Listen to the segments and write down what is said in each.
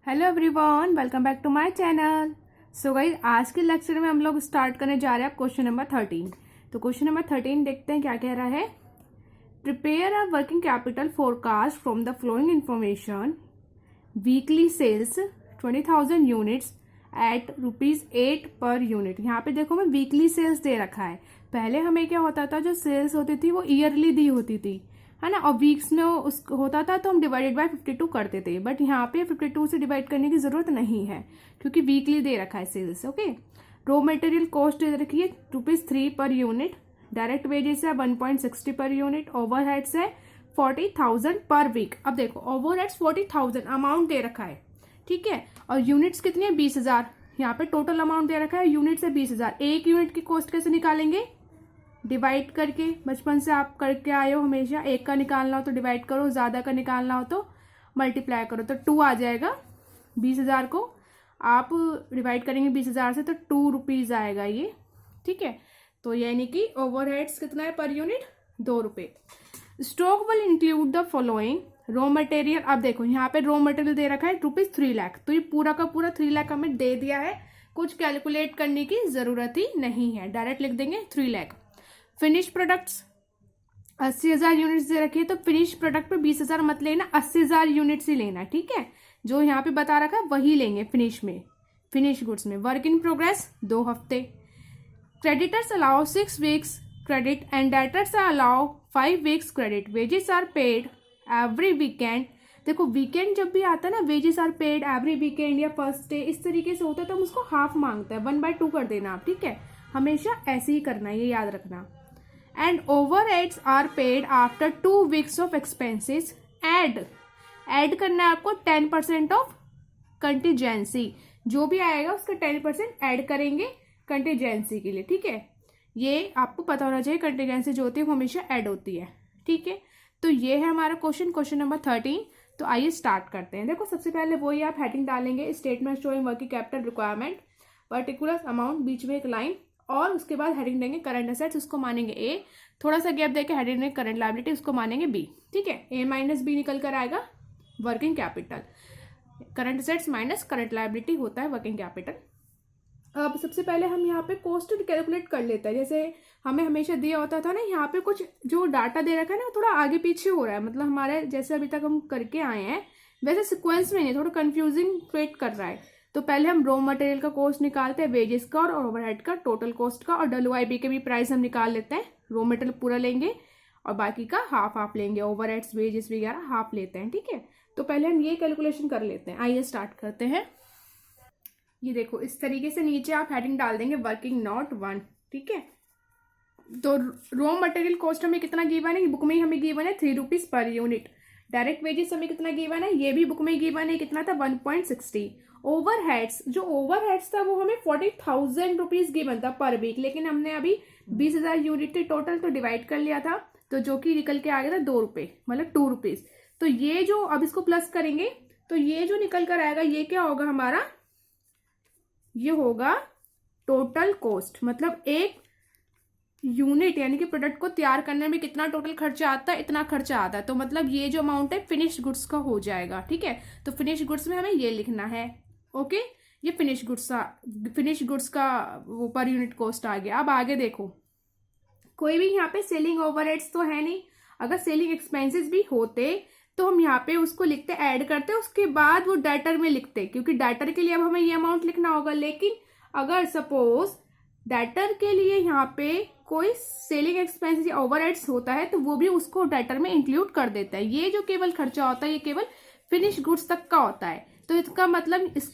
Hello everyone, welcome back to my channel. So guys, आज के lecture में हम लोग स्टार्ट करने जा रहे हैं क्वेश्चन नंबर 13। तो क्वेश्चन नंबर 13 देखते हैं क्या कह रहा है। Prepare a working capital forecast from the flowing information. Weekly sales 20,000 units at ₹8 per unit. यहाँ पे देखो मैं वीकली सेल्स दे रखा है। पहले हमें क्या होता था, जो सेल्स होती थी वो ईयरली दी होती थी, है ना, और वीक्स में उस होता था तो हम डिवाइडेड बाय 52 करते थे। बट यहाँ पे 52 से डिवाइड करने की जरूरत नहीं है क्योंकि वीकली दे रखा है sales. Okay, raw material cost दे रखी है ₹3 पर यूनिट। डायरेक्ट वेजेस है 1.60 पर यूनिट। ओवरहेड्स है 40,000 पर वीक। अब देखो ओवरहेड्स 40,000 अमाउंट दे रखा है, ठीक है, और यूनिट्स कितनी है 20,000। यहाँ पे टोटल अमाउंट दे रखा है, यूनिट्स है 20,000। एक यूनिट की कॉस्ट कैसे निकालेंगे, डिवाइड करके। बचपन से आप करके आए हो हमेशा, एक का निकालना हो तो डिवाइड करो, ज्यादा का निकालना हो तो मल्टीप्लाई करो। तो 2 आ जाएगा। 20,000 को आप डिवाइड करेंगे 20,000 से तो ₹2 आएगा ये, ठीक है। तो यानी कि ओवरहेड्स कितना है per unit, ₹2। Stock will include the following raw material. अब देखो यहाँ पे रॉ मटेरियल दे रखा है ₹3 लाख, तो ये पूरा का पूरा 3 लाख हमें दे दिया है। कुछ कैलकुलेट करने की जरूरत ही नहीं है, डायरेक्ट लिख देंगे 3 लाख। फिनिश प्रोडक्ट्स 80,000 यूनिट्स दे रखी है, तो फिनिश प्रोडक्ट पे 20,000 मत लेना, 80,000 यूनिट्स ही लेना, ठीक है। जो यहाँ पे बता रखा है वही लेंगे फिनिश में, फिनिश गुड्स में। वर्क इन प्रोग्रेस 2 हफ्ते। Creditors allow 6 weeks credit and debtors allow 5 weeks credit. Wages are paid every weekend. देखो वीकेंड जब भी आता है ना, wages are paid every weekend या फर्स्ट डे, इस तरीके से होता है तो हम उसको हाफ मांगता है, 1/2 कर देना आप, ठीक है। हमेशा ऐसे ही करना है, ये याद रखना। And overheads are paid after 2 weeks of expenses. Add करना है आपको 10% ऑफ कंटीजेंसी। जो भी आएगा उसका 10% ऐड करेंगे कंटीजेंसी के लिए, ठीक है। ये आपको पता होना चाहिए, कंटीजेंसी जो होती है वो हमेशा ऐड होती है, ठीक है। तो ये है हमारा क्वेश्चन नंबर 13। तो आइए स्टार्ट करते हैं। देखो सबसे पहले वही आप हेडिंग डालेंगे, statement showing working capital requirement, particular amount, बीच में एक लाइन, और उसके बाद हेडिंग देंगे करंट असेट्स, उसको मानेंगे ए। थोड़ा सा गैप देके हेडिंग देंगे करंट लायबिलिटी, उसको मानेंगे बी, ठीक है। A माइनस बी निकल कर आएगा working capital. Current assets minus current liability होता है वर्किंग कैपिटल। अब सबसे पहले हम यहाँ पे कॉस्ट कैलकुलेट कर लेते हैं। जैसे हमें हमेशा दिया होता था ना, यहाँ पे कुछ जो डाटा दे रखा है ना थोड़ा आगे पीछे हो रहा है, मतलब हमारे जैसे अभी तक हम करके आए हैं वैसे सिक्वेंस में नहीं, थोड़ा कंफ्यूजिंग क्रिएट कर रहा है। तो पहले हम रॉ मटेरियल का कॉस्ट निकालते हैं, वेजेस का और ओवरहेड का, टोटल कॉस्ट का, और WIP के भी प्राइस हम निकाल लेते हैं। रॉ मटेरियल पूरा लेंगे और बाकी का हाफ हाफ लेंगे, ओवरहेड्स वेजेस वगैरह हाफ लेते हैं, ठीक है। तो पहले हम ये कैलकुलेशन कर लेते हैं। आइए स्टार्ट करते हैं। ये देखो इस तरीके से नीचे आप हेडिंग डाल देंगे वर्किंग नोट 1, ठीक है। तो रॉ मटेरियल कॉस्ट हमें कितना गिवन है, बुक में ही हमें गिवन है ₹3 पर यूनिट। डायरेक्ट वेजेस हमें कितना गिवन है, ये भी बुक में गिवन है, कितना था 1.60। ओवरहेड्स, जो ओवरहेड्स था वो हमें ₹40,000 गिवन था पर वीक, लेकिन हमने अभी 20,000 यूनिट थी टोटल तो डिवाइड कर लिया था, तो जो कि निकल के आ गया था ₹2, मतलब ₹2। तो ये जो अब इसको प्लस करेंगे तो ये जो निकल कर आएगा ये क्या होगा हमारा, ये होगा टोटल कॉस्ट, मतलब एक यूनिट यानी कि प्रोडक्ट को तैयार करने में कितना टोटल खर्चा आता है, इतना खर्चा आता है। तो मतलब ये जो अमाउंट है फिनिश गुड्स का हो जाएगा, ठीक है। तो फिनिश गुड्स में हमें ये लिखना है, ओके। ये फिनिश गुड्स का वो पर यूनिट कॉस्ट आ गया। अब आगे देखो, कोई भी यहाँ पे सेलिंग ओवरहेड्स तो है नहीं। अगर सेलिंग एक्सपेंसेस भी होते तो हम यहाँ पे उसको लिखते, ऐड करते, उसके बाद वो डेटर में लिखते, क्योंकि डेटर के लिए अब हमें ये अमाउंट लिखना होगा। लेकिन अगर सपोज डेटर के लिए यहाँ पे कोई सेलिंग एक्सपेंसेस या ओवरहेड्स होता है तो वो भी उसको डेटर में इंक्लूड कर देता है। ये जो केवल खर्चा होता है ये केवल फिनिश गुड्स तक का होता है। तो इसका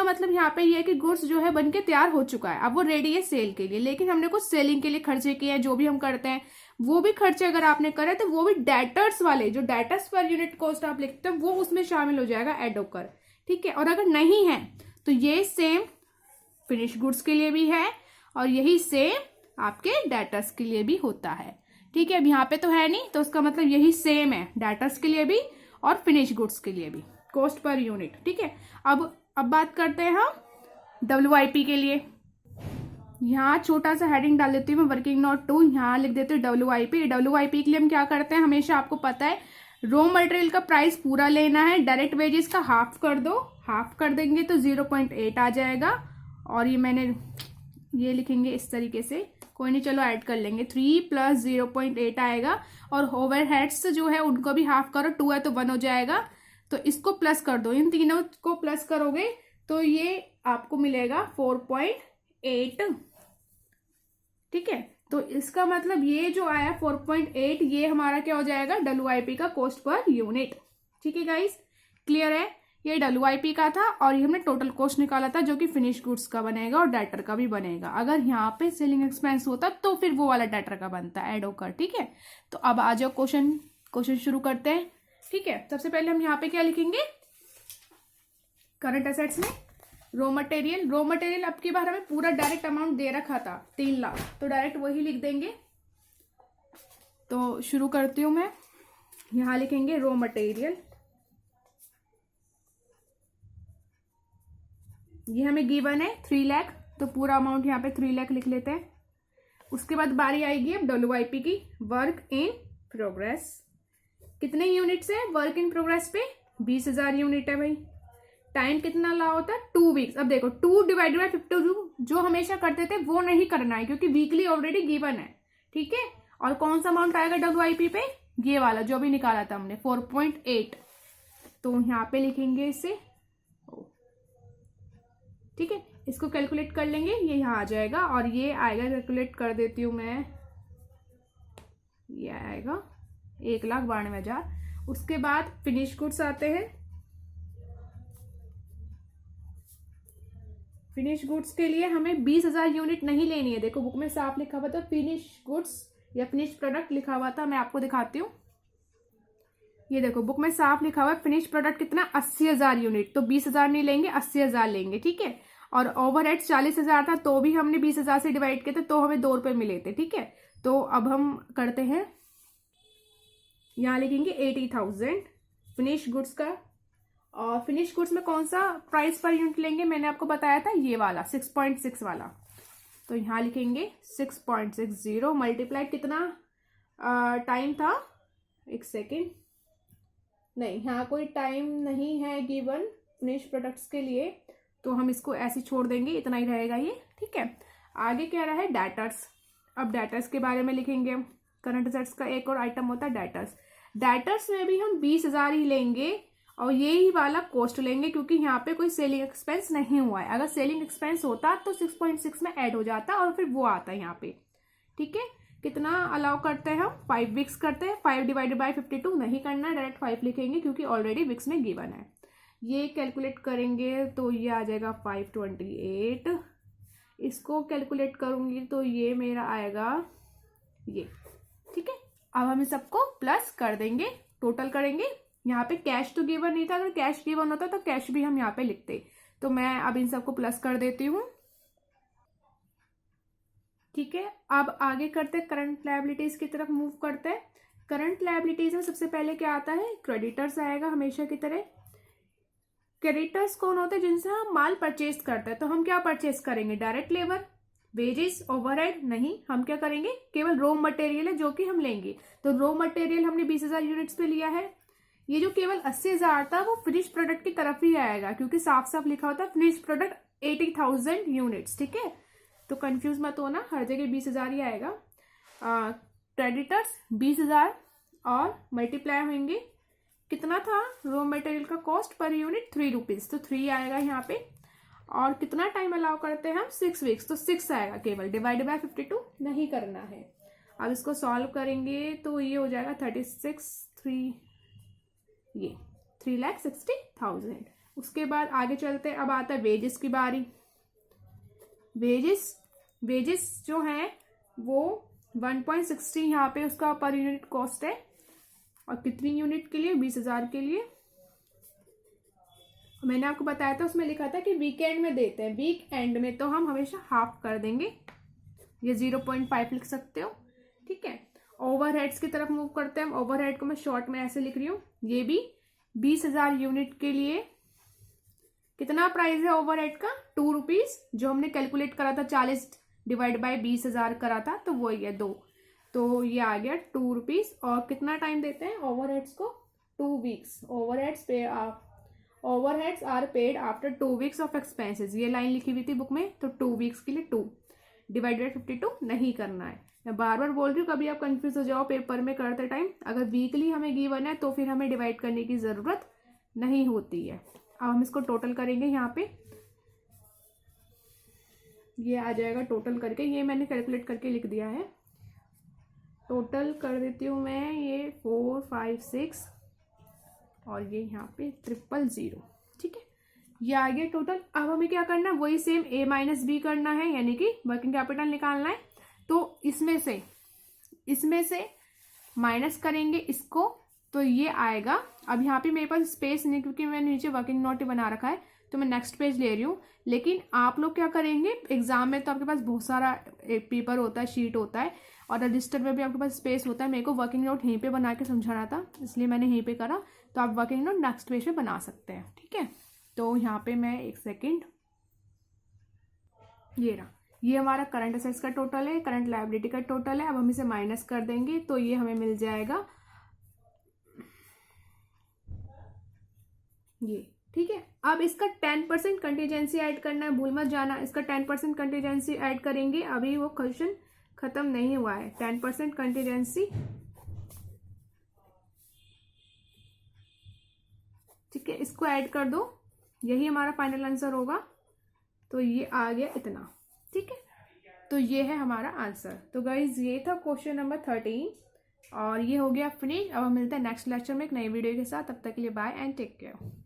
मतलब यहाँ पे ये है कि गुड्स जो है बनके तैयार हो चुका है, अब वो रेडी है सेल के लिए, लेकिन हमने कुछ सेलिंग के लिए खर्चे किए हैं। जो भी हम करते हैं वो भी खर्चे अगर आपने करे तो वो भी डेटर्स वाले, जो डेटर्स पर यूनिट कॉस्ट आप लिखते हैं वो उसमें शामिल हो जाएगा ऐड होकर, ठीक है। और अगर नहीं है तो ये सेम फिनिश गुड्स के लिए भी है और यही सेम आपके डेटर्स के लिए भी होता है, ठीक है। अब यहाँ पे तो है नहीं, तो उसका मतलब यही सेम है डेटर्स के लिए भी और फिनिश गुड्स के लिए भी, कॉस्ट पर यूनिट, ठीक है। अब बात करते हैं हम WIP के लिए। यहाँ छोटा सा हेडिंग डाल देती हूँ मैं, वर्किंग नोट 2, यहाँ लिख देती हूँ WIP। WIP के लिए हम क्या करते हैं, हमेशा आपको पता है रॉ मटेरियल का प्राइस पूरा लेना है, डायरेक्ट वेजेस का हाफ कर दो, हाफ कर देंगे तो 0.8 आ जाएगा। और ये मैंने ये लिखेंगे इस तरीके से, कोई नहीं चलो ऐड कर लेंगे, 3 + 0.8 आएगा। और ओवरहेड्स जो है उनको भी हाफ करो, 2 है तो 1 हो जाएगा, तो इसको प्लस कर दो, इन तीनों को प्लस करोगे तो ये आपको मिलेगा 4.8। ठीक है, तो इसका मतलब ये जो आया 4.8, ये हमारा क्या हो जाएगा, WIP का कॉस्ट पर यूनिट। ठीक है गाइस, क्लियर है, ये WIP का था और ये हमने टोटल कॉस्ट निकाला था जो कि फिनिश गुड्स का बनेगा और डेटर का भी बनेगा। अगर यहाँ पे सेलिंग एक्सपेंस होता तो फिर वो वाला डेटर का बनता ऐड होकर। ठीक है, तो अब आ जाओ क्वेश्चन शुरू करते हैं। ठीक है, सबसे पहले हम यहाँ पे क्या लिखेंगे, करंट एसेट्स में रॉ मटेरियल अब की बार हमें पूरा डायरेक्ट अमाउंट दे रखा था 3 लाख, तो डायरेक्ट वही लिख देंगे। तो शुरू करती हूं मैं, यहां लिखेंगे रॉ मटेरियल, ये हमें गिवन है 3 लाख, तो पूरा अमाउंट यहाँ पे 3 लाख लिख लेते हैं। उसके बाद बारी आएगी अब WIP की, वर्क इन प्रोग्रेस। कितने यूनिट्स है वर्क इन प्रोग्रेस पे, 20,000 यूनिट है भाई। टाइम कितना ला होता है, 2 वीक्स। अब देखो 2 / 52 जो हमेशा करते थे वो नहीं करना है क्योंकि वीकली ऑलरेडी गिवन है। ठीक है, और कौन सा अमाउंट आएगा WIP पे, ये वाला जो भी निकाला था हमने 4.8, तो यहाँ पे लिखेंगे इसे। ठीक है, इसको कैलकुलेट कर लेंगे, ये यहाँ आ जाएगा और ये आएगा, कैलकुलेट कर देती हूँ मैं, ये आएगा 1,92,000। उसके बाद फिनिश गुड्स आते हैं। फिनिश गुड्स के लिए हमें 20,000 यूनिट नहीं लेनी है, देखो बुक में साफ लिखा हुआ था फिनिश गुड्स या फिनिश प्रोडक्ट लिखा हुआ था, मैं आपको दिखाती हूँ। ये देखो बुक में साफ लिखा हुआ है फिनिश प्रोडक्ट कितना, 80,000 यूनिट, तो 20,000 नहीं लेंगे, 80,000 लेंगे। ठीक है, और ओवरहेड 40,000 था तो भी हमने 20,000 से डिवाइड किए थे तो हमें 2 रुपए मिले थे। ठीक है, तो अब हम करते हैं, यहाँ लिखेंगे 80,000 फिनिश गुड्स का। और फिनिश गुड्स में कौन सा प्राइस पर यूनिट लेंगे, मैंने आपको बताया था ये वाला 6.6 वाला, तो यहाँ लिखेंगे 6.60 मल्टीप्लाई कितना टाइम था, एक सेकेंड, नहीं यहाँ कोई टाइम नहीं है गिवन फिनिश प्रोडक्ट्स के लिए, तो हम इसको ऐसे छोड़ देंगे, इतना ही रहेगा ये। ठीक है, आगे क्या रहा है, डेटर्स। अब डेटर्स के बारे में लिखेंगे, करंट एसेट्स का एक और आइटम होता है डेटर्स। डेटर्स में भी हम 20,000 ही लेंगे और ये ही वाला कॉस्ट लेंगे क्योंकि यहाँ पे कोई सेलिंग एक्सपेंस नहीं हुआ है। अगर सेलिंग एक्सपेंस होता तो 6.6 में ऐड हो जाता और फिर वो आता है यहाँ पे। ठीक है, कितना अलाउ करते हैं हम, 5 वीक्स करते हैं, 5 / 52 नहीं करना, डायरेक्ट 5 लिखेंगे क्योंकि ऑलरेडी वीक्स में गिवन है। ये कैलकुलेट करेंगे तो ये आ जाएगा 528, इसको कैलकुलेट करूंगी तो ये मेरा आएगा ये। ठीक है, अब हम इस सबको प्लस कर देंगे, टोटल करेंगे। यहाँ पे कैश तो गिवन नहीं था, अगर कैश गिवन होता तो कैश भी हम यहाँ पे लिखते, तो मैं अब इन सबको प्लस कर देती हूँ। ठीक है, अब आगे करते हैं, करंट लायबिलिटीज की तरफ मूव करते हैं। करंट लायबिलिटीज में सबसे पहले क्या आता है, क्रेडिटर्स आएगा हमेशा की तरह। क्रेडिटर्स कौन होते हैं, जिनसे हम माल परचेज करते हैं, तो हम क्या परचेज करेंगे, डायरेक्ट लेबर, वेजेस, ओवरहेड नहीं, हम क्या करेंगे, केवल रॉ मटेरियल है जो कि हम लेंगे। तो रॉ मटेरियल हमने 20,000 यूनिट्स पे लिया है, ये जो केवल 80,000 था वो फिनिश प्रोडक्ट की तरफ ही आएगा क्योंकि साफ साफ लिखा होता है फिनिश प्रोडक्ट 80,000 यूनिट्स। ठीक है, तो कंफ्यूज मत होना, हर जगह 20,000 ही आएगा। क्रेडिटर्स 20,000 और मल्टीप्लाई होंगे, कितना था रॉ मटेरियल का कॉस्ट पर यूनिट, 3 रुपीज, तो 3 आएगा यहाँ पे। और कितना टाइम अलाउ करते हैं हम, 6 वीक्स, तो 6 आएगा केवल, डिवाइड बाय 52 नहीं करना है। अब इसको सॉल्व करेंगे तो ये हो जाएगा 3,60,000। उसके बाद आगे चलते हैं, अब आता है वेजेस की बारी। वेजेस जो है वो 1.60 यहाँ पे उसका पर यूनिट कॉस्ट है, और कितनी यूनिट के लिए, 20,000 के लिए। मैंने आपको बताया था, उसमें लिखा था कि वीकेंड में देते हैं, वीक एंड में तो हम हमेशा हाफ कर देंगे, ये 0.5 लिख सकते हो। ठीक है, ओवरहेड्स की तरफ मूव करते हैं। ओवरहेड को मैं शॉर्ट में ऐसे लिख रही हूँ, ये भी 20,000 यूनिट के लिए कितना प्राइस है ओवरहेड का, 2 रुपीज, जो हमने कैलकुलेट करा था 40 डिवाइड बाय 20,000 करा था, तो वो ही है 2, तो ये आ गया 2 रुपीज। और कितना टाइम देते हैं ओवरहेड्स को, 2 weeks, overheads are paid after 2 weeks of expenses, ये लाइन लिखी हुई थी बुक में, तो 2 वीक्स के लिए 2 डिवाइडेड 52 नहीं करना है। मैं बार बार बोल रही हूँ, कभी आप कंफ्यूज हो जाओ पेपर में करते टाइम, अगर वीकली हमें गिवन है तो फिर हमें डिवाइड करने की ज़रूरत नहीं होती है। अब हम इसको टोटल करेंगे, यहाँ पे ये आ जाएगा टोटल करके, ये मैंने कैलकुलेट करके लिख दिया है, टोटल कर देती हूँ मैं, ये 4 5 6 और ये यहाँ पे 000, ठीक है, ये आ गया टोटल। अब हमें क्या करना है, वही सेम A माइनस बी करना है, यानी कि वर्किंग कैपिटल निकालना है। तो इसमें से माइनस करेंगे इसको, तो ये आएगा। अब यहाँ पे मेरे पास स्पेस नहीं, क्योंकि मैंने नीचे वर्किंग नोट ही बना रखा है, तो मैं नेक्स्ट पेज ले रही हूँ। लेकिन आप लोग क्या करेंगे, एग्जाम में तो आपके पास बहुत सारा पेपर होता है, शीट होता है, और रजिस्टर में भी आपके पास स्पेस होता है। मेरे को वर्किंग नोट यहीं पे बना के समझाना था, इसलिए मैंने यहीं पे करा, तो आप वर्किंग नोट नेक्स्ट पेज पे बना सकते हैं, ठीक है। तो यहाँ पे मैं एक सेकेंड, ये रहा, ये हमारा करंट असेट्स का टोटल है, करंट लायबिलिटी का टोटल है। अब हम इसे माइनस कर देंगे, तो ये हमें मिल जाएगा ये, ठीक है। अब इसका 10% कंटीजेंसी ऐड करना है, भूल मत जाना, इसका 10% कंटीजेंसी ऐड करेंगे, अभी वो क्वेश्चन खत्म नहीं हुआ है। 10% कंटीजेंसी, ठीक है, इसको ऐड कर दो, यही हमारा फाइनल आंसर होगा। तो ये आ गया इतना, ठीक है, तो ये है हमारा आंसर। तो गाइज ये था क्वेश्चन नंबर 13 और ये हो गया फिनिश। अब हम मिलते हैं नेक्स्ट लेक्चर में एक नई वीडियो के साथ, तब तक के लिए बाय एंड टेक केयर।